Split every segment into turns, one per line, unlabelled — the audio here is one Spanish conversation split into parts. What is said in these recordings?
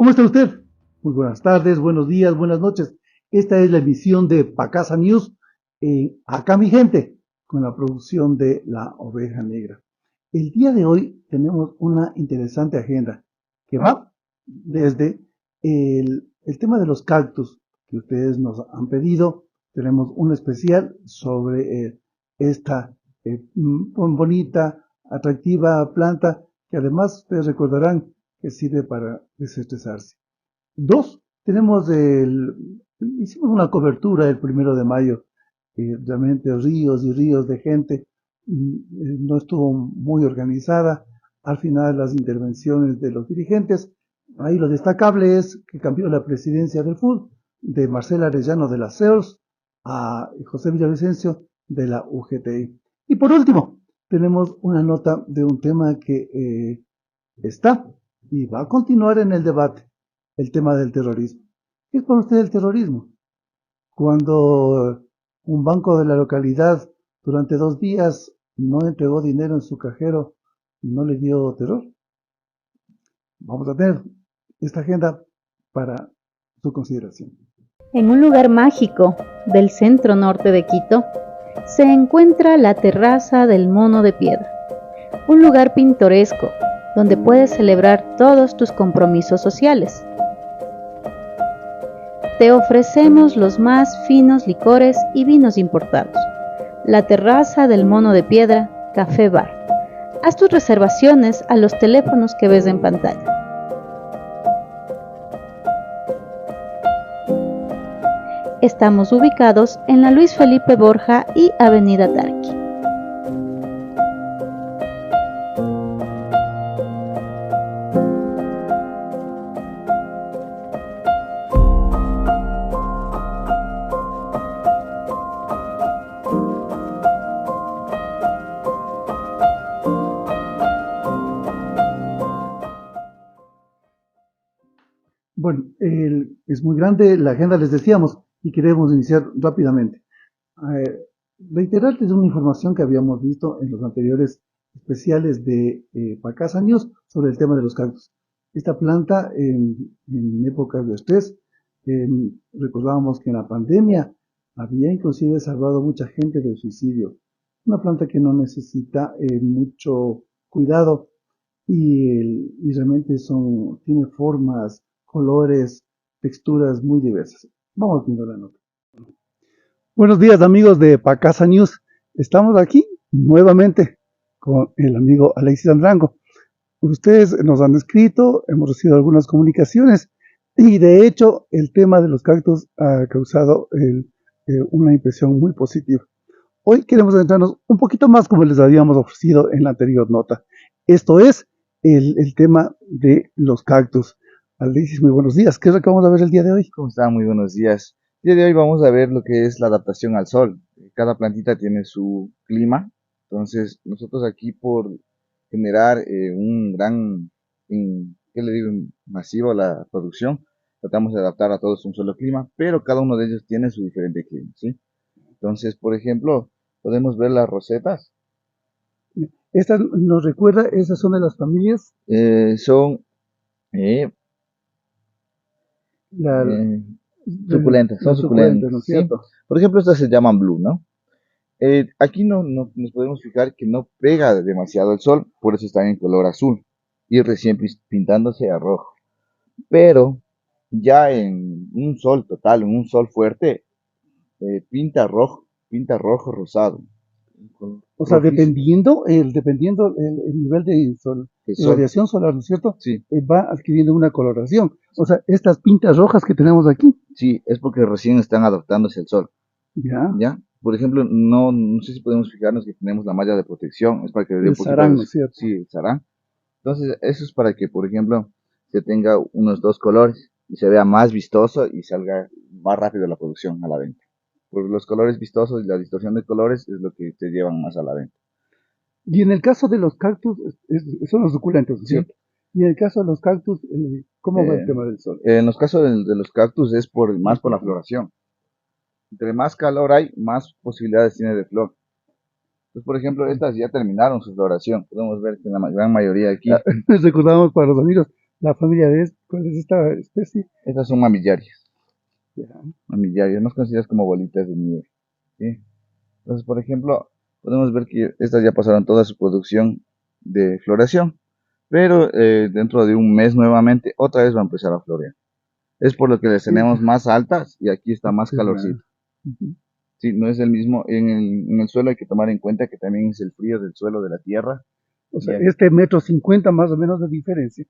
¿Cómo está usted? Muy buenas tardes, buenos días, buenas noches. Esta es la emisión de Pacasa News Acá mi gente, con la producción de La Oveja Negra. El día de hoy tenemos una interesante agenda que va desde el tema de los cactus que ustedes nos han pedido. Tenemos un especial sobre esta bonita, atractiva planta que además ustedes recordarán que sirve para desestresarse. Dos, hicimos una cobertura el 1 de mayo, realmente ríos y ríos de gente, no estuvo muy organizada. Al final las intervenciones de los dirigentes, ahí lo destacable es que cambió la presidencia del FUD de Marcela Arellano de la CEORS a José Villavicencio de la UGTI. Y por último, tenemos una nota de un tema que está y va a continuar en el debate, el tema del terrorismo. ¿Qué es para usted el terrorismo? Cuando un banco de la localidad durante 2 días no entregó dinero en su cajero, ¿no le dio terror? Vamos a tener esta agenda para su consideración.
En un lugar mágico del centro norte de Quito se encuentra la terraza del Mono de Piedra, un lugar pintoresco donde puedes celebrar todos tus compromisos sociales. Te ofrecemos los más finos licores y vinos importados. La terraza del Mono de Piedra, Café Bar. Haz tus reservaciones a los teléfonos que ves en pantalla. Estamos ubicados en la Luis Felipe Borja y Avenida Tarqui.
Bueno, es muy grande la agenda, les decíamos, y queremos iniciar rápidamente. Reiterarles una información que habíamos visto en los anteriores especiales de Pacasa News sobre el tema de los cactus. Esta planta en épocas de estrés, recordábamos que en la pandemia había inclusive salvado mucha gente del suicidio. Una planta que no necesita mucho cuidado y realmente tiene formas, colores, texturas muy diversas. Vamos viendo la nota. Buenos días, amigos de Pacasa News. Estamos aquí nuevamente con el amigo Alexis Andrango. Ustedes nos han escrito, hemos recibido algunas comunicaciones y de hecho el tema de los cactus ha causado una impresión muy positiva. Hoy queremos adentrarnos un poquito más como les habíamos ofrecido en la anterior nota. Esto es el tema de los cactus. Alexis, muy buenos días. ¿Qué es lo que vamos a ver el día de hoy?
¿Cómo están? Muy buenos días. El día de hoy vamos a ver lo que es la adaptación al sol. Cada plantita tiene su clima, entonces nosotros aquí por generar un gran, ¿qué le digo?, masivo a la producción, tratamos de adaptar a todos un solo clima, pero cada uno de ellos tiene su diferente clima, ¿sí? Entonces, por ejemplo, podemos ver las rosetas.
Esta nos recuerda, esas son de las familias.
Son suculentas, son suculentas,
¿no es
¿sí?
cierto?
Por ejemplo, estas se llaman blue, ¿no? Aquí no nos podemos fijar que no pega demasiado el sol, por eso están en color azul y recién pintándose a rojo. Pero ya en un sol total, en un sol fuerte, pinta rojo rosado.
O sea, dependiendo el nivel de radiación solar, ¿no es cierto?
Sí.
Va adquiriendo una coloración. O sea, estas pintas rojas que tenemos aquí.
Sí, es porque recién están adaptándose al sol.
Ya.
Por ejemplo, no sé si podemos fijarnos que tenemos la malla de protección, es para que le dé un poquito
sarán, ¿no es cierto?
Sí, el sarán. Entonces, eso es para que, por ejemplo, se tenga unos 2 colores y se vea más vistoso y salga más rápido la producción a la venta. Porque los colores vistosos y la distorsión de colores es lo que te llevan más a la venta.
Y en el caso de los cactus, son los suculentos, ¿no es cierto? Y en el caso de los cactus, ¿cómo va el tema del sol?
En los casos de los cactus es más por la floración. Entre más calor hay, más posibilidades tiene de flor. Entonces, por ejemplo, estas ya terminaron su floración. Podemos ver que la gran mayoría aquí.
Les recordamos para los amigos, la familia ¿cuál es esta especie?
Estas son mamillarias,
Ya.
mamillarias, más conocidas como bolitas de nieve. ¿Sí? Entonces, por ejemplo, podemos ver que estas ya pasaron toda su producción de floración, pero dentro de un mes nuevamente otra vez va a empezar a florear. Es por lo que les tenemos más altas y aquí está más calorcito.
Ujú.
Sí, no es el mismo, en el suelo hay que tomar en cuenta que también es el frío del suelo de la tierra
O
y
sea, este 1,50 m más o menos de diferencia,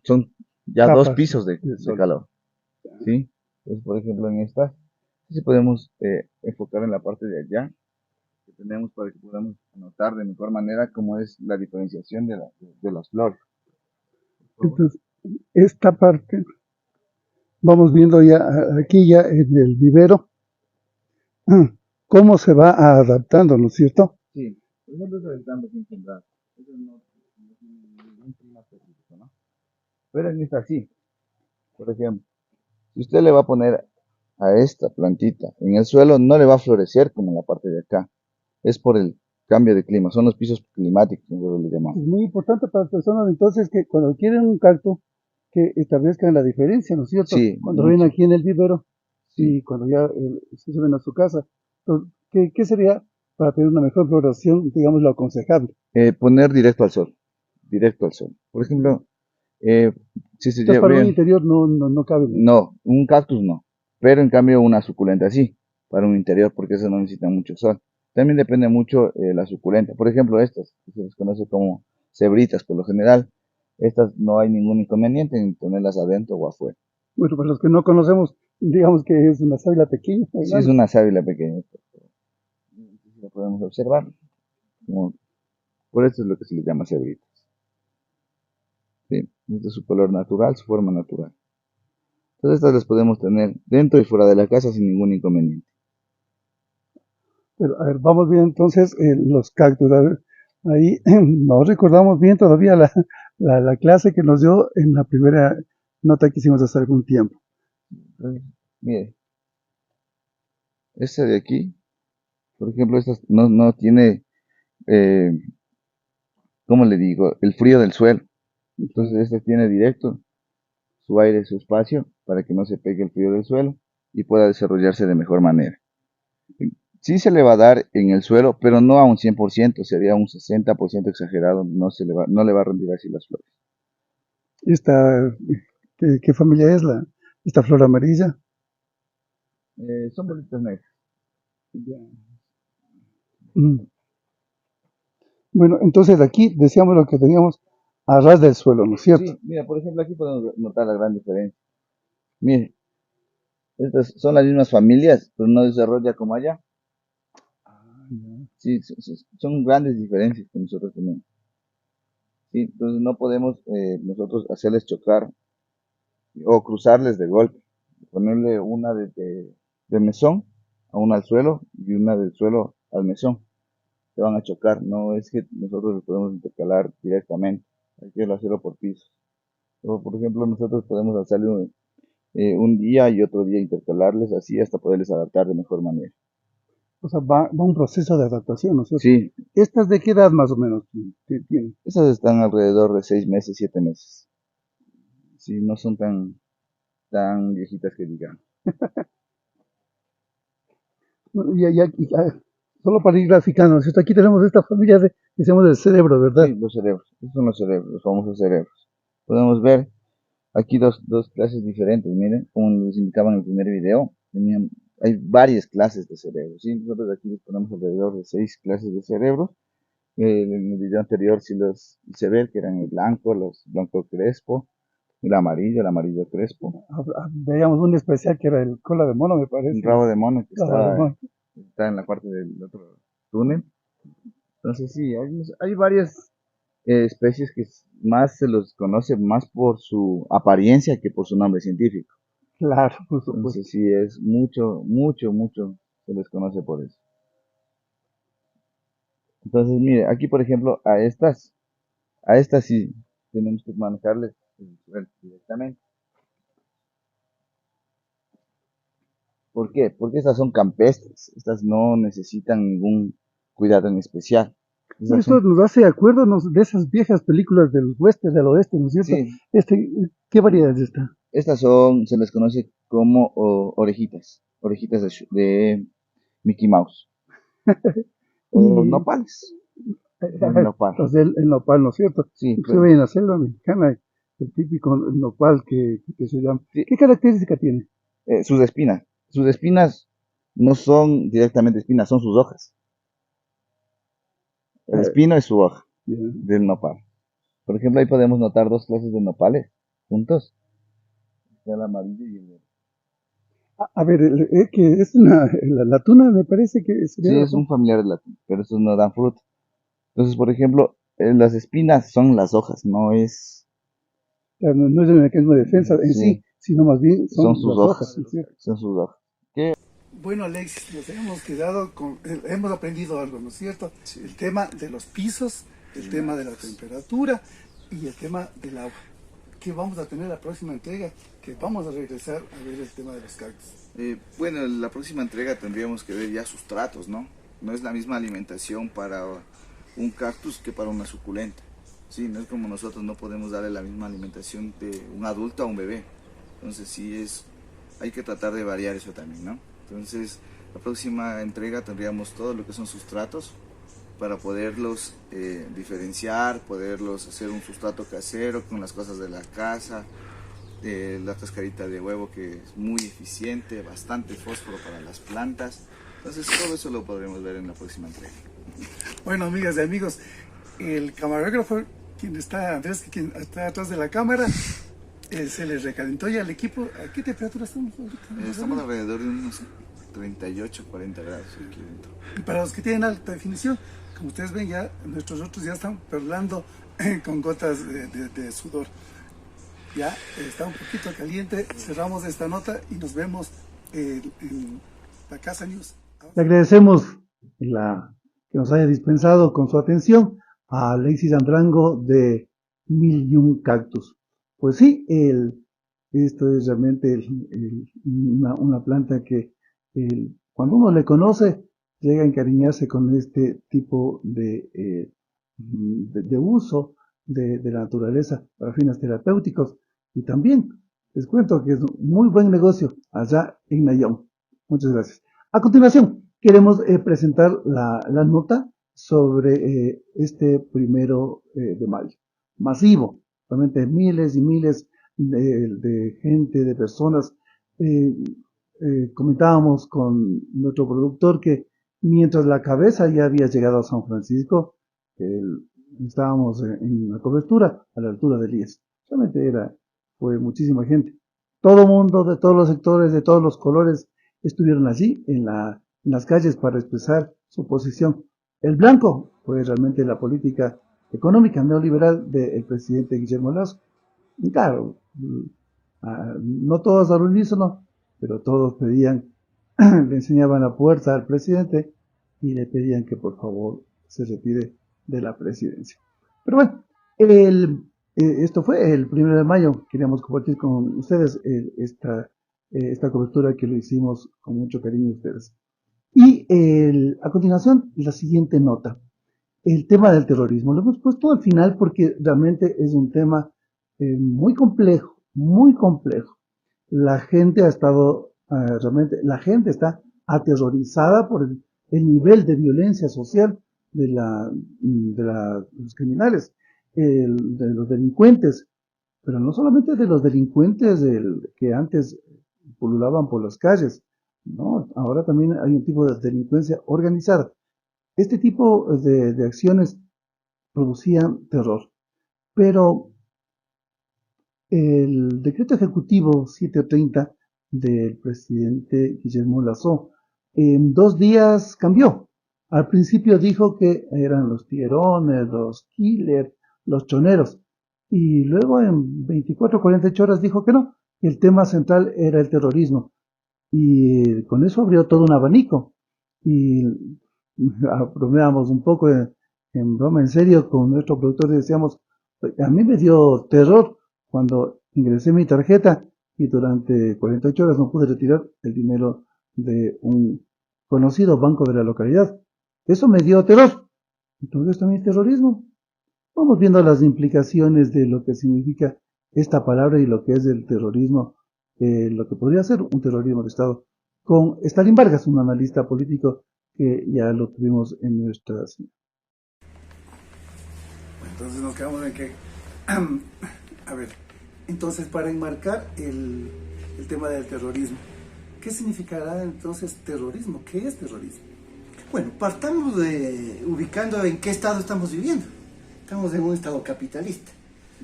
son ya dos
capas
pisos
de
de
sol.
calor. ¿Sí? Entonces, por ejemplo, en esta, sí podemos enfocar en la parte de allá que tenemos para que podamos notar de mejor manera cómo es la diferenciación de las flores. Por favor.
Entonces, esta parte, vamos viendo ya aquí ya en el vivero, cómo se va adaptando, ¿no es cierto?
Sí, por ejemplo, eso del cambio sin sembrar. Eso no tiene ningún clima específico, ¿no? Pero en esta sí, por ejemplo, si usted le va a poner a esta plantita en el suelo, no le va a florecer como en la parte de acá. Es por el cambio de clima, son los pisos climáticos, nosotros le llamamos.
Es muy importante para las personas entonces que cuando quieren un cactus, que establezcan la diferencia, ¿no es cierto?
Sí,
Cuando ven
mucho,
aquí en el vivero
sí.
y cuando ya se suben a su casa. Entonces, ¿qué sería para tener una mejor floración, digamos, lo aconsejable?
Poner directo al sol, directo al sol. Por ejemplo, eh, si se
Entonces,
lleva
para un
bien,
interior no cabe mucho.
no, un cactus no, pero en cambio una suculenta sí, para un interior, porque eso no necesita mucho sol. También depende mucho la suculenta. Por ejemplo, estas, que se les conoce como cebritas por lo general, estas no hay ningún inconveniente en tenerlas adentro o afuera.
Bueno, para los que no conocemos, digamos que es una sábila pequeña,
Si es
grande.
una sábila pequeña, si la podemos observar, como- por eso es lo que se les llama cebritas. ¿Sí? Este es su color natural, su forma natural. Entonces estas las podemos tener dentro y fuera de la casa sin ningún inconveniente.
Pero, a ver, vamos bien entonces los cactus. A ver, ahí nos recordamos bien todavía la clase que nos dio en la primera nota que hicimos hace algún tiempo.
Entonces, mire, esta de aquí, por ejemplo, esta no tiene, eh, ¿cómo le digo? El frío del suelo. Entonces esta tiene directo su aire, su espacio, para que no se pegue el frío del suelo y pueda desarrollarse de mejor manera. Sí se le va a dar en el suelo, pero no a un 100%, sería un 60% exagerado, no le va a rendir así las flores.
Esta, ¿qué familia es esta flor amarilla?
Son bolitas negras.
Mm. Bueno, entonces aquí decíamos lo que teníamos a ras del suelo, ¿no es cierto?
Sí, mira, por ejemplo, aquí podemos notar la gran diferencia. Mire, estas son las mismas familias, pero no desarrolla como allá. Sí, son grandes diferencias que nosotros tenemos. Sí, entonces no podemos nosotros hacerles chocar o cruzarles de golpe. Ponerle una de mesón a una al suelo y una del suelo al mesón. Se van a chocar, no es que nosotros los podemos intercalar directamente, hay que hacerlo por pisos. O, por ejemplo, nosotros podemos hacerle un día y otro día intercalarles así hasta poderles adaptar de mejor manera.
O sea, va un proceso de adaptación, ¿no es cierto?
Sí,
¿Estas de qué edad más o menos tienen?
esas están alrededor de 6 meses, 7 meses. Sí, no son tan viejitas que digamos.
Bueno, solo para ir graficando, ¿no es cierto? Aquí tenemos esta familia decíamos del cerebro, ¿verdad?
Sí, los cerebros, estos son los cerebros, los famosos cerebros. Podemos ver aquí dos clases diferentes, miren, como les indicaba en el primer video, hay varias clases de cerebros, ¿sí? Nosotros aquí disponemos alrededor de 6 clases de cerebros. En el video anterior sí los hice ver que eran el blanco, los blanco crespo, el amarillo crespo,
Veíamos un especial que era el cola de mono, me
un
parece.
rabo de mono que
La Ramón.
está en la parte del otro túnel. Entonces sí, hay varias especies que más se los conoce más por su apariencia que por su nombre científico.
Claro, por supuesto.
Entonces sí, es mucho se les conoce por eso. Entonces, mire, aquí por ejemplo, a estas sí tenemos que manejarles el suelo directamente. ¿Por qué? Porque estas son campestres, estas no necesitan ningún cuidado en especial.
Esto nos hace acuerdos de esas viejas películas del western, del oeste, ¿no es cierto?
Sí,
¿Qué variedad es esta?
estas se les conoce como orejitas, orejitas de Mickey Mouse, o
Y
nopales, el nopal.
entonces el nopal, ¿no es cierto?
Sí,
Se ve en la selva mexicana, el típico nopal que se llama.
sí,
¿Qué característica tiene?
sus espinas no son directamente espinas, son sus hojas. El
Eh,
espino es su hoja
ya.
del nopal. Por ejemplo, ahí podemos notar dos clases de nopales juntos, el amarillo y el verde.
A ver, que es la tuna, me parece que sería
Sí,
la
es un familiar del atún, pero estos no dan fruto. Entonces, por ejemplo, las espinas son las hojas, no es,
claro, no es el mecanismo de defensa en sí,
sí,
sino más bien
son
son
sus
las hojas,
hojas,
¿no es cierto?
son sus hojas.
Bueno, Alexis, nos hemos quedado con, hemos aprendido algo, ¿no es cierto? Sí. El tema de los pisos, el tema de la temperatura y el tema del agua. Que vamos a tener la próxima entrega, que vamos a regresar a ver el tema de los cactus.
Bueno, en la próxima entrega tendríamos que ver ya sustratos, ¿no? No es la misma alimentación para un cactus que para una suculenta. Sí, no es como nosotros no podemos darle la misma alimentación de un adulto a un bebé. Entonces hay que tratar de variar eso también, ¿no? Entonces, la próxima entrega tendríamos todo lo que son sustratos para poderlos diferenciar, poderlos hacer un sustrato casero con las cosas de la casa, la cascarita de huevo que es muy eficiente, bastante fósforo para las plantas. Entonces todo eso lo podremos ver en la próxima entrega.
Bueno, amigas y amigos, el camarógrafo, quien está, Andrés, quien está atrás de la cámara, se les recalentó ya el equipo. ¿A qué temperatura estamos ahorita?
Estamos alrededor de unos 38, 40 grados aquí dentro.
Y para los que tienen alta definición, como ustedes ven, ya nuestros rostros ya están perlando con gotas de sudor. Ya está un poquito caliente, cerramos esta nota y nos vemos en la Casa News. Le agradecemos que nos haya dispensado con su atención a Alexis Andrango de Mil y un Cactus. Pues sí, esto es realmente una planta que cuando uno le conoce llega a encariñarse con este tipo de uso de la naturaleza para fines terapéuticos. Y también les cuento que es un muy buen negocio allá en Nayón. Muchas gracias. A continuación, queremos presentar la nota sobre este 1 de mayo. Masivo, realmente miles y miles de gente, de personas. Comentábamos con nuestro productor que mientras la cabeza ya había llegado a San Francisco, estábamos en la cobertura a la altura del IES. Realmente fue muchísima gente. Todo mundo, de todos los sectores, de todos los colores, estuvieron allí en las calles para expresar su posición. El blanco fue realmente la política económica neoliberal del presidente Guillermo Lasso. Y claro, no todos al unísono, pero todos pedían, le enseñaban la puerta al presidente y le pedían que por favor se retire de la presidencia. Pero bueno, esto fue el 1 de mayo. Queríamos compartir con ustedes esta cobertura que lo hicimos con mucho cariño a ustedes. Y a continuación, la siguiente nota. El tema del terrorismo. Lo hemos puesto al final porque realmente es un tema muy complejo, muy complejo. La gente ha estado, realmente, la gente está aterrorizada por el nivel de violencia social de los criminales, de los delincuentes, pero no solamente de los delincuentes que antes pululaban por las calles, no, ahora también hay un tipo de delincuencia organizada. Este tipo de acciones producían terror, pero el decreto ejecutivo 730 del presidente Guillermo Lasso en 2 días cambió. Al principio dijo que eran los tiguerones, los killers, los choneros, y luego en 24 o 48 horas dijo que no, que el tema central era el terrorismo, y con eso abrió todo un abanico. Y bromeábamos un poco en broma, en serio, con nuestro productor y decíamos, a mí me dio terror cuando ingresé mi tarjeta y durante 48 horas no pude retirar el dinero de un conocido banco de la localidad. Eso me dio terror. Entonces también es terrorismo. Vamos viendo las implicaciones de lo que significa esta palabra y lo que es el terrorismo, lo que podría ser un terrorismo de Estado. Con Stalin Vargas, un analista político que ya lo tuvimos en nuestras...
Entonces nos quedamos en que, a ver, entonces para enmarcar el tema del terrorismo, ¿qué significará entonces terrorismo? ¿Qué es terrorismo?
Bueno, partamos de ubicando en qué estado estamos viviendo. Estamos en un estado capitalista.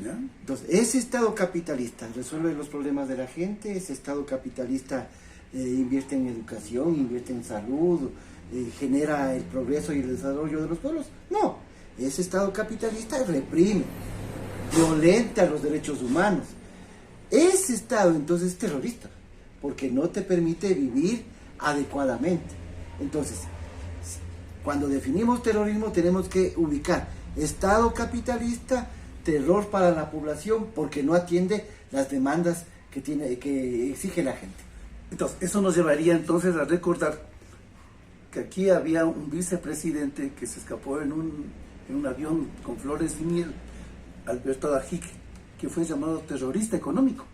¿Ya?
Entonces, ese estado capitalista resuelve los problemas de la gente, ese estado capitalista invierte en educación, invierte en salud, genera el progreso y el desarrollo de los pueblos. No, ese estado capitalista reprime, violenta los derechos humanos. Ese estado entonces es terrorista, porque no te permite vivir adecuadamente. Entonces, cuando definimos terrorismo tenemos que ubicar estado capitalista, terror para la población, porque no atiende las demandas que exige la gente.
Entonces, eso nos llevaría entonces a recordar que aquí había un vicepresidente que se escapó en un avión con flores y miel, Alberto Dajic, que fue llamado terrorista económico.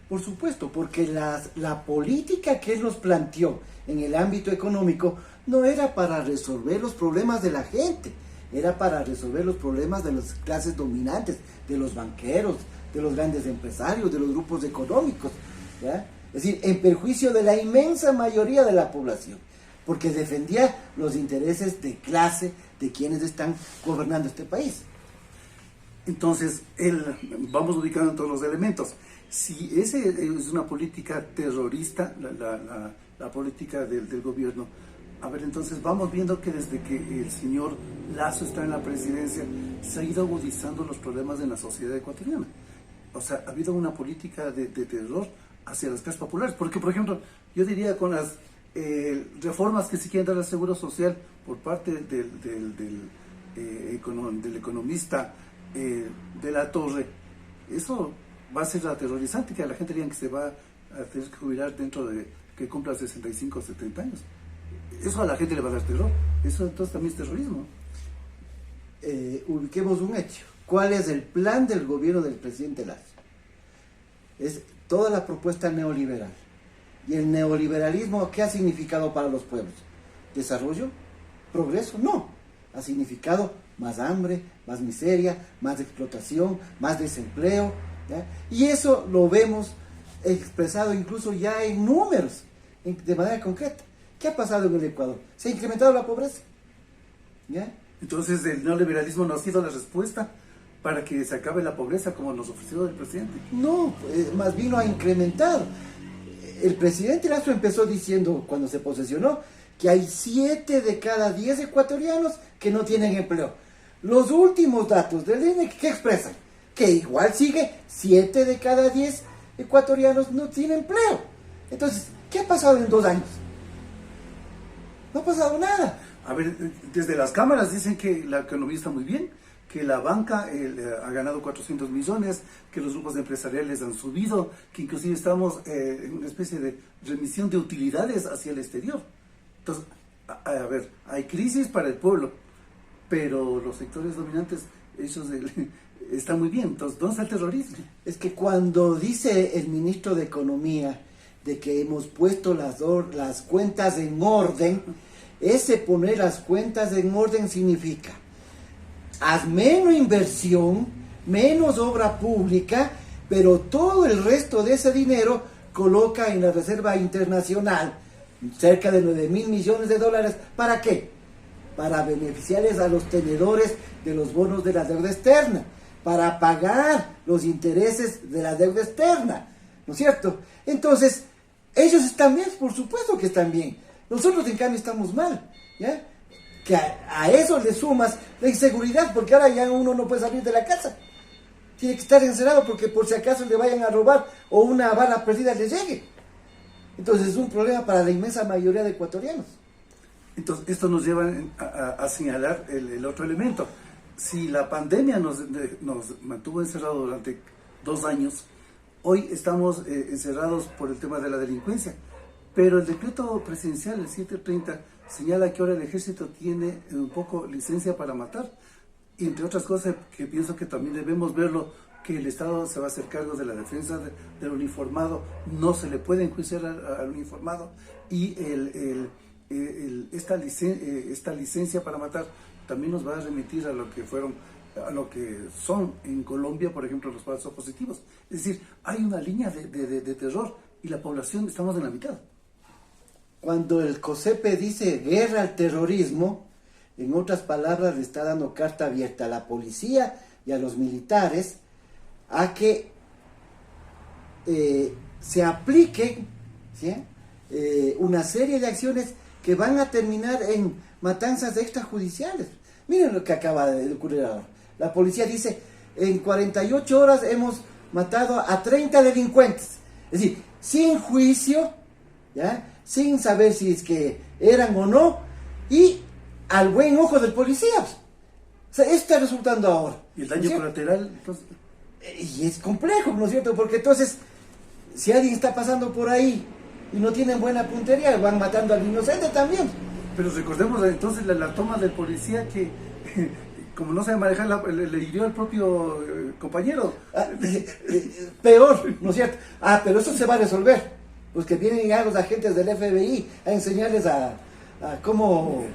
Por supuesto, porque la política que él nos planteó en el ámbito económico no era para resolver los problemas de la gente, era para resolver los problemas de las clases dominantes, de los banqueros, de los grandes empresarios, de los grupos económicos, ¿ya? Es decir, en perjuicio de la inmensa mayoría de la población, porque defendía los intereses de clase de quienes están gobernando este país.
Entonces, vamos ubicando todos los elementos. Si ese es una política terrorista, la política del gobierno, a ver, entonces vamos viendo que desde que el señor Lasso está en la presidencia, se ha ido agudizando los problemas en la sociedad ecuatoriana. O sea, ha habido una política de terror hacia las clases populares. Porque, por ejemplo, yo diría con las reformas que se quieren dar al Seguro Social por parte del economista de la Torre, eso va a ser aterrorizante, que a la gente digan que se va a tener que jubilar dentro de que cumpla 65 o 70 años. Eso a la gente le va a dar terror. Eso entonces también es terrorismo.
Ubiquemos un hecho. ¿Cuál es el plan del gobierno del presidente Lasso? Es toda la propuesta neoliberal. ¿Y el neoliberalismo qué ha significado para los pueblos? ¿Desarrollo? ¿Progreso? No. Ha significado más hambre, más miseria, más explotación, más desempleo, ¿ya? Y eso lo vemos expresado incluso ya en números, de manera concreta. ¿Qué ha pasado en el Ecuador? Se ha incrementado la pobreza, ¿ya?
Entonces el neoliberalismo no ha sido la respuesta para que se acabe la pobreza como nos ofreció el presidente.
No, más bien lo ha incrementado. El presidente Lasso empezó diciendo, cuando se posesionó, que hay 7 de cada 10 ecuatorianos que no tienen empleo. Los últimos datos del INE, ¿qué expresan? Que igual sigue 7 de cada 10 ecuatorianos no tienen empleo. Entonces, ¿qué ha pasado en 2 años? No ha pasado nada.
A ver, desde las cámaras dicen que la economía está muy bien, que la banca ha ganado 400 millones, que los grupos empresariales han subido, que inclusive estamos en una especie de remisión de utilidades hacia el exterior. Entonces, a ver, hay crisis para el pueblo, pero los sectores dominantes, ellos están muy bien. Entonces, ¿dónde está el terrorismo?
Es que cuando dice el ministro de Economía de que hemos puesto las cuentas en orden, ese poner las cuentas en orden significa haz menos inversión, menos obra pública, pero todo el resto de ese dinero coloca en la Reserva Internacional cerca de 9.000 millones de dólares. ¿Para qué? Para beneficiarles a los tenedores de los bonos de la deuda externa, para pagar los intereses de la deuda externa, ¿no es cierto? Entonces, ellos están bien, por supuesto que están bien. Nosotros, en cambio, estamos mal, ¿ya? Que a eso le sumas la inseguridad, porque ahora ya uno no puede salir de la casa. Tiene que estar encerrado porque por si acaso le vayan a robar o una bala perdida le llegue. Entonces es un problema para la inmensa mayoría de ecuatorianos.
Entonces, esto nos lleva a señalar el otro elemento. Si la pandemia nos mantuvo encerrados durante 2 años, hoy estamos encerrados por el tema de la delincuencia. Pero el decreto presidencial, el 730, señala que ahora el ejército tiene un poco licencia para matar. Y entre otras cosas que pienso que también debemos verlo, que el Estado se va a hacer cargo de la defensa del uniformado, no se le puede enjuiciar al uniformado, y esta licencia para matar también nos va a remitir a lo que son en Colombia, por ejemplo, los falsos positivos. Es decir, hay una línea de terror y la población estamos en la mitad.
Cuando el COSEPE dice guerra al terrorismo, en otras palabras le está dando carta abierta a la policía y a los militares a que se apliquen, ¿sí? Una serie de acciones que van a terminar en matanzas extrajudiciales. Miren lo que acaba de ocurrir ahora. La policía dice, en 48 horas hemos matado a 30 delincuentes. Es decir, sin juicio, ¿ya? Sin saber si es que eran o no, y al buen ojo del policía. O sea, esto está resultando ahora.
¿Y el daño colateral? Entonces...
Y es complejo, ¿no es cierto? Porque entonces, si alguien está pasando por ahí y no tienen buena puntería, van matando al inocente también.
Pero recordemos entonces la toma del policía que, como no sabe manejar, le hirió al propio compañero.
Peor, ¿no es cierto? Pero eso se va a resolver. Pues que vienen ya los agentes del FBI a enseñarles a cómo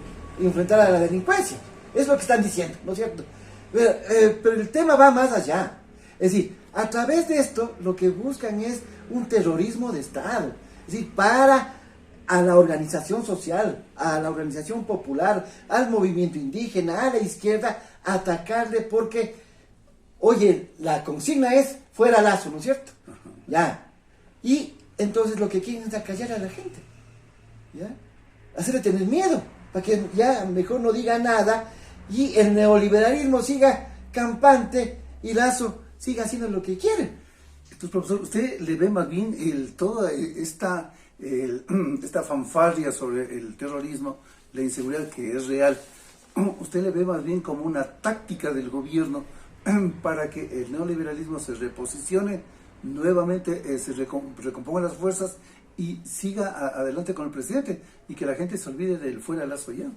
enfrentar a la delincuencia. Es lo que están diciendo, ¿no es cierto? Pero el tema va más allá. Es decir, a través de esto lo que buscan es un terrorismo de Estado. Es decir, para a la organización social, a la organización popular, al movimiento indígena, a la izquierda, atacarle porque, oye, la consigna es fuera Lazo, ¿no es cierto? Ya. Y entonces lo que quieren es acallar a la gente, ¿ya? Hacerle tener miedo, para que ya mejor no diga nada y el neoliberalismo siga campante y Lazo siga haciendo lo que quiere.
Entonces, profesor, ¿usted le ve más bien toda esta fanfarria sobre el terrorismo, la inseguridad que es real? ¿Usted le ve más bien como una táctica del gobierno para que el neoliberalismo se reposicione nuevamente, se recompongan las fuerzas y siga adelante con el presidente y que la gente se olvide del fuera Lazo ya?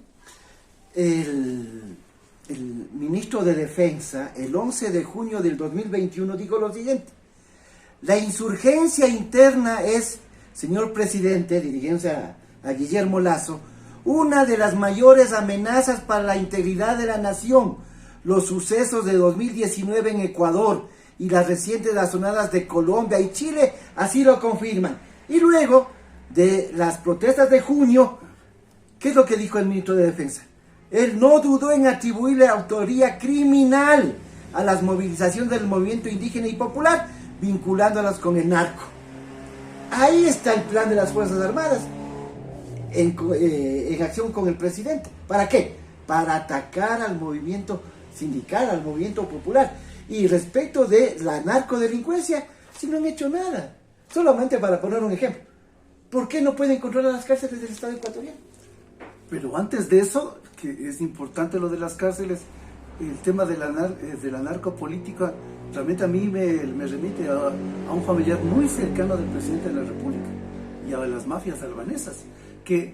El ministro de Defensa, el 11 de junio del 2021, dijo lo siguiente: la insurgencia interna es, señor presidente, dirigiéndose a Guillermo Lazo, una de las mayores amenazas para la integridad de la nación. Los sucesos de 2019 en Ecuador y las recientes razonadas de Colombia y Chile así lo confirman. Y luego de las protestas de junio, ¿qué es lo que dijo el ministro de Defensa? Él no dudó en atribuirle autoría criminal a las movilizaciones del movimiento indígena y popular, vinculándolas con el narco. Ahí está el plan de las Fuerzas Armadas, en acción con el presidente. ¿Para qué? Para atacar al movimiento sindical, al movimiento popular. Y respecto de la narcodelincuencia, si no han hecho nada. Solamente para poner un ejemplo. ¿Por qué no pueden controlar las cárceles del Estado ecuatoriano?
Pero antes de eso, que es importante lo de las cárceles, el tema de la narcopolítica, realmente a mí me remite a un familiar muy cercano del presidente de la República y a las mafias albanesas, que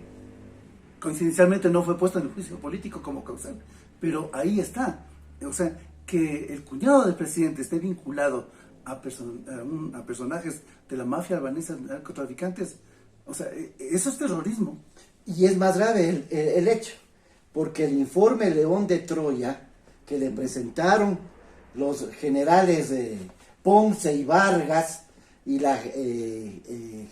coincidencialmente no fue puesto en el juicio político como causal, pero ahí está. O sea, que el cuñado del presidente esté vinculado a personajes de la mafia albanesa, narcotraficantes, o sea, eso es terrorismo.
Y es más grave el hecho, porque el informe León de Troya que le presentaron los generales Ponce y Vargas y la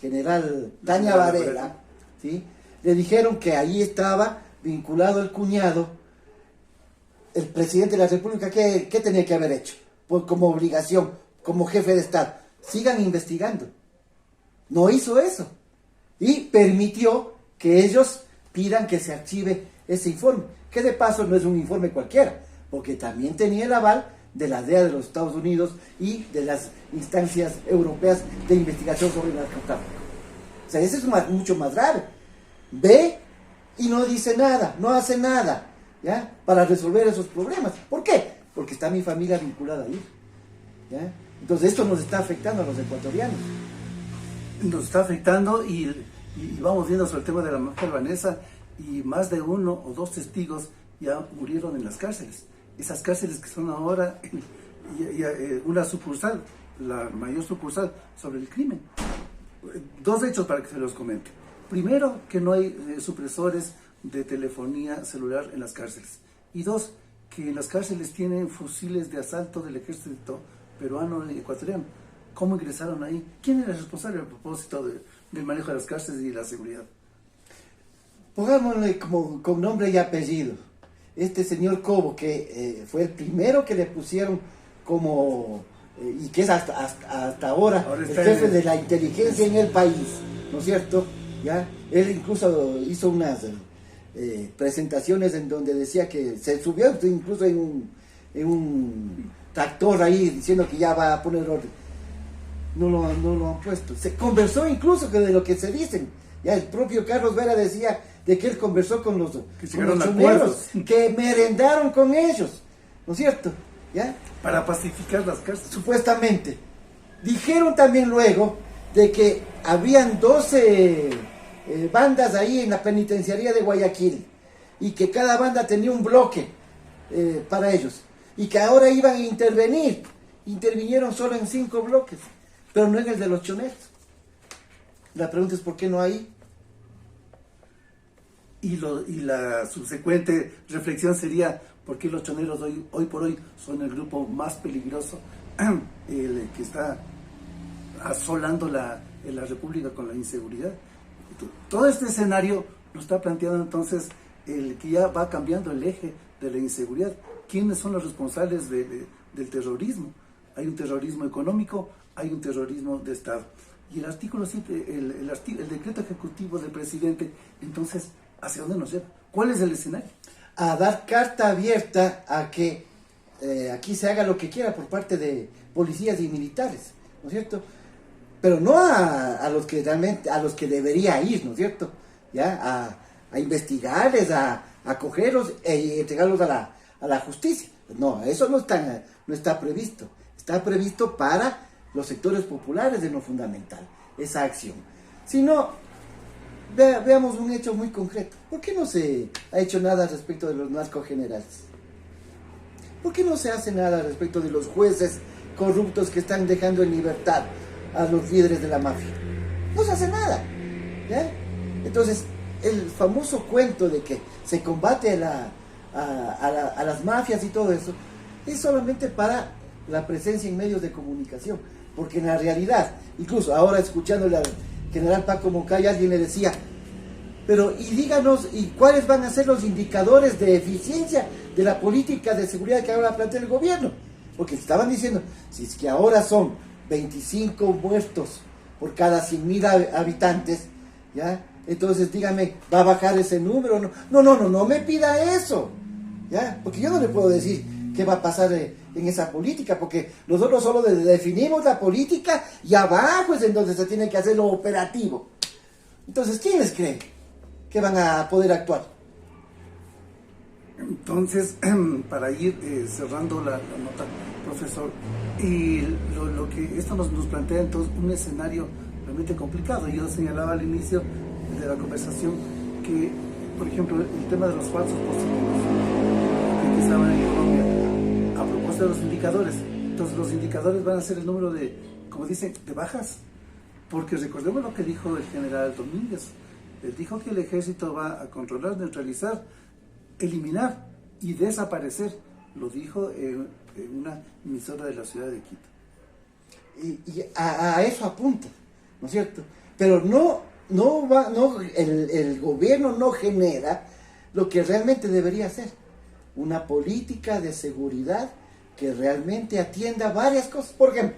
general Tania Varela, ¿sí? Le dijeron que ahí estaba vinculado el cuñado. El presidente de la República, ¿qué tenía que haber hecho? Pues como obligación, como jefe de Estado, sigan investigando. No hizo eso. Y permitió que ellos pidan que se archive ese informe, que de paso no es un informe cualquiera, porque también tenía el aval de la DEA de los Estados Unidos y de las instancias europeas de investigación sobre el narcotráfico. O sea, eso es mucho más grave. Ve y no dice nada, no hace nada, ¿ya? Para resolver esos problemas. ¿Por qué? Porque está mi familia vinculada ahí, ¿ya? Entonces esto nos está afectando a los ecuatorianos.
Nos está afectando y Y vamos viendo sobre el tema de la mafia albanesa y más de 1 o 2 testigos ya murieron en las cárceles. Esas cárceles que son ahora una sucursal, la mayor sucursal sobre el crimen. 2 hechos para que se los comente. Primero, que no hay supresores de telefonía celular en las cárceles. Y 2, que en las cárceles tienen fusiles de asalto del ejército peruano y ecuatoriano. ¿Cómo ingresaron ahí? ¿Quién era el responsable a propósito del manejo de las cárceles y la seguridad?
Pongámosle como con nombre y apellido. Este señor Cobo, que fue el primero que le pusieron como, y que es hasta ahora el jefe de la inteligencia en el país, ¿no es cierto? ¿Ya? Él incluso hizo unas presentaciones en donde decía que se subió incluso en un tractor ahí diciendo que ya va a poner orden. No lo han puesto. Se conversó incluso de lo que se dicen. Ya el propio Carlos Vera decía de que él conversó con los choneros, que merendaron con ellos, ¿no es cierto? ¿Ya?
Para pacificar las cárceles.
Supuestamente. Dijeron también luego de que habían 12 bandas ahí en la penitenciaría de Guayaquil y que cada banda tenía un bloque para ellos y que ahora iban a intervenir. Intervinieron solo en 5 bloques, pero no en el de los choneros. La pregunta es ¿por qué no hay?
Y la subsecuente reflexión sería ¿por qué los choneros hoy por hoy son el grupo más peligroso, el que está asolando la República con la inseguridad? Todo este escenario nos está planteando entonces el que ya va cambiando el eje de la inseguridad. ¿Quiénes son los responsables del terrorismo? Hay un terrorismo económico, hay un terrorismo de Estado. Y el artículo 7, el decreto ejecutivo del presidente, entonces, ¿hacia dónde nos lleva? ¿Cuál es el escenario?
A dar carta abierta a que aquí se haga lo que quiera por parte de policías y militares, ¿no es cierto? Pero no a los que realmente, a los que debería ir, ¿no es cierto? ¿Ya? A investigarles, a cogerlos e entregarlos a la justicia. No, eso no está previsto. Está previsto para los sectores populares de lo fundamental, esa acción. Si no, veamos un hecho muy concreto. ¿Por qué no se ha hecho nada respecto de los narcogenerales? ¿Por qué no se hace nada respecto de los jueces corruptos que están dejando en libertad a los líderes de la mafia? No se hace nada, ¿ya? Entonces, el famoso cuento de que se combate a las mafias y todo eso, es solamente para la presencia en medios de comunicación, porque en la realidad, incluso ahora escuchándole al general Paco Moncay, alguien le decía, pero y díganos, ¿y cuáles van a ser los indicadores de eficiencia de la política de seguridad que ahora plantea el gobierno? Porque estaban diciendo, si es que ahora son 25 muertos por cada 100.000 habitantes, ¿ya? Entonces dígame, ¿va a bajar ese número? No me pida eso, ¿ya? Porque yo no le puedo decir qué va a pasar en esa política, porque nosotros solo definimos la política y abajo es en donde se tiene que hacer lo operativo. Entonces, ¿quién les cree que van a poder actuar?
Entonces, para ir cerrando la nota, profesor, y lo que esto nos plantea entonces un escenario realmente complicado. Yo señalaba al inicio de la conversación que, por ejemplo, el tema de los falsos positivos que estaban en Colombia, a propósito de los indicadores, entonces los indicadores van a ser el número de, como dicen, de bajas, porque recordemos lo que dijo el general Domínguez. Él dijo que el ejército va a controlar, neutralizar, eliminar y desaparecer. Lo dijo en una emisora de la ciudad de Quito.
Y a eso apunta, ¿no es cierto? Pero el gobierno no genera lo que realmente debería hacer. Una política de seguridad que realmente atienda varias cosas. Por ejemplo,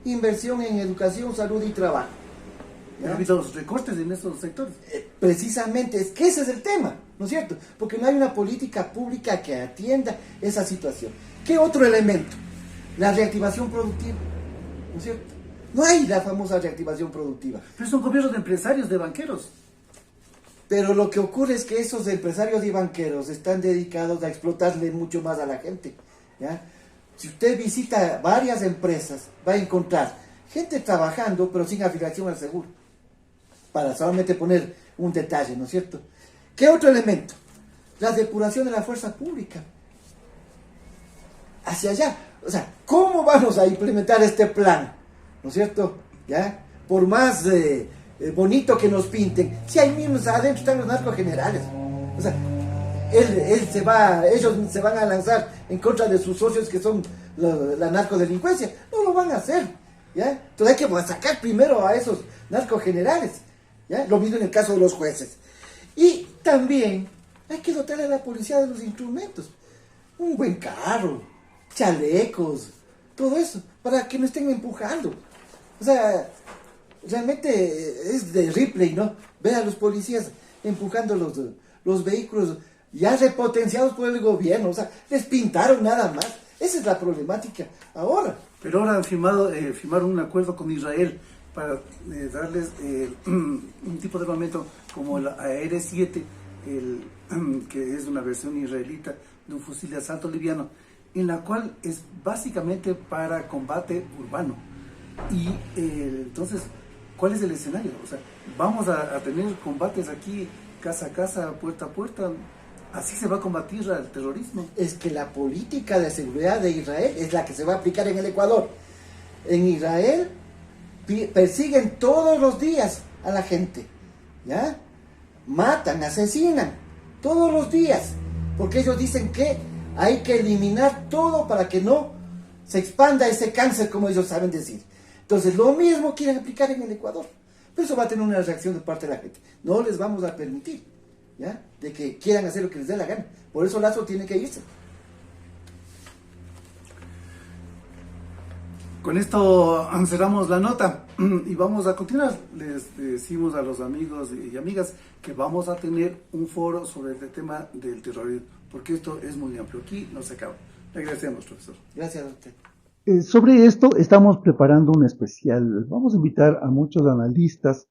inversión en educación, salud y trabajo.
Ha habido los recortes en esos sectores.
Precisamente, es que ese es el tema, ¿no es cierto? Porque no hay una política pública que atienda esa situación. ¿Qué otro elemento? La reactivación productiva, ¿no es cierto? No hay la famosa reactivación productiva.
Pero son gobiernos de empresarios, de banqueros.
Pero lo que ocurre es que esos empresarios y banqueros están dedicados a explotarle mucho más a la gente, ¿ya? Si usted visita varias empresas, va a encontrar gente trabajando, pero sin afiliación al seguro. para solamente poner un detalle, ¿no es cierto? ¿Qué otro elemento? La depuración de la fuerza pública. Hacia allá. O sea, ¿cómo vamos a implementar este plan? ¿No es cierto? ¿Ya? Por más bonito que nos pinten, si ahí mismos adentro están los narcogenerales. O sea, ellos se van a lanzar en contra de sus socios que son la narcodelincuencia. No lo van a hacer. ¿Ya? Entonces hay que sacar primero a esos narcogenerales. ¿Ya? Lo mismo en el caso de los jueces. Y también hay que dotarle a la policía de los instrumentos. Un buen carro, chalecos, todo eso, para que no estén empujando. O sea, realmente es de Ripley, ¿no? Ver a los policías empujando los vehículos ya repotenciados por el gobierno. O sea, les pintaron nada más. Esa es la problemática ahora.
Pero ahora han firmaron un acuerdo con Israel para darles un tipo de armamento como el AR-7, que es una versión israelita de un fusil de asalto liviano, en la cual es básicamente para combate urbano. Y entonces, ¿cuál es el escenario? O sea, vamos a tener combates aquí, casa a casa, puerta a puerta. ¿Así se va a combatir al terrorismo?
Es que la política de seguridad de Israel es la que se va a aplicar en el Ecuador. En Israel persiguen todos los días a la gente, ¿ya? Matan, asesinan, todos los días, porque ellos dicen que hay que eliminar todo para que no se expanda ese cáncer, como ellos saben decir. Entonces, lo mismo quieren aplicar en el Ecuador. Pero eso va a tener una reacción de parte de la gente. No les vamos a permitir, ¿ya? De que quieran hacer lo que les dé la gana. Por eso Lazo tiene que irse.
Con esto cerramos la nota y vamos a continuar. Les decimos a los amigos y amigas que vamos a tener un foro sobre el tema del terrorismo, porque esto es muy amplio. Aquí no se acaba. Le agradecemos, profesor.
Gracias a usted.
Sobre esto estamos preparando un especial. Vamos a invitar a muchos analistas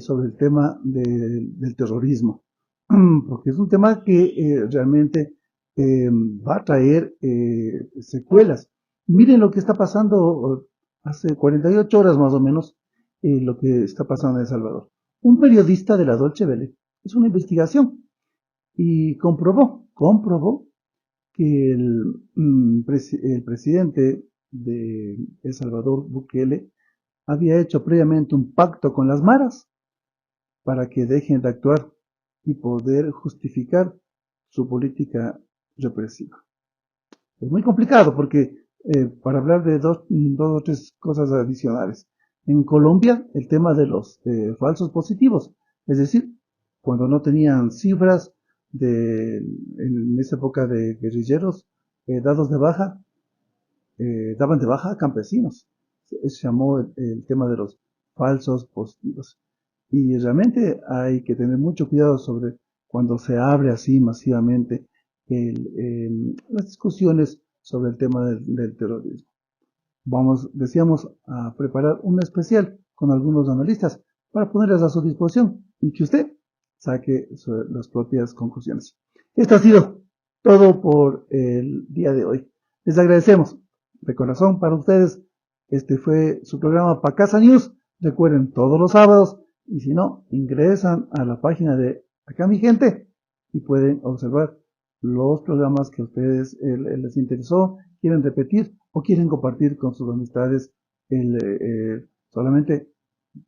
sobre el tema del terrorismo, porque es un tema que realmente va a traer secuelas. Miren lo que está pasando hace 48 horas más o menos, lo que está pasando en El Salvador. Un periodista de la Deutsche Welle hizo una investigación y comprobó que el presidente de El Salvador, Bukele, había hecho previamente un pacto con las maras para que dejen de actuar y poder justificar su política represiva. Es muy complicado porque para hablar de dos o tres cosas adicionales. En Colombia, el tema de los falsos positivos, es decir, cuando no tenían cifras en esa época de guerrilleros dados de baja, daban de baja a campesinos. Eso se llamó el tema de los falsos positivos. Y realmente hay que tener mucho cuidado sobre cuando se abre así masivamente las discusiones sobre el tema del terrorismo. Decíamos, a preparar un especial con algunos analistas para ponerles a su disposición y que usted saque las propias conclusiones. Esto ha sido todo por el día de hoy. Les agradecemos de corazón para ustedes. Este fue su programa Pacasa News. Recuerden, todos los sábados, y si no, ingresan a la página de Acá Mi Gente y pueden observar los programas que a ustedes les interesó, quieren repetir o quieren compartir con sus amistades. Solamente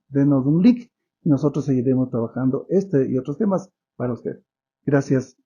denos un link y nosotros seguiremos trabajando este y otros temas para usted. Gracias.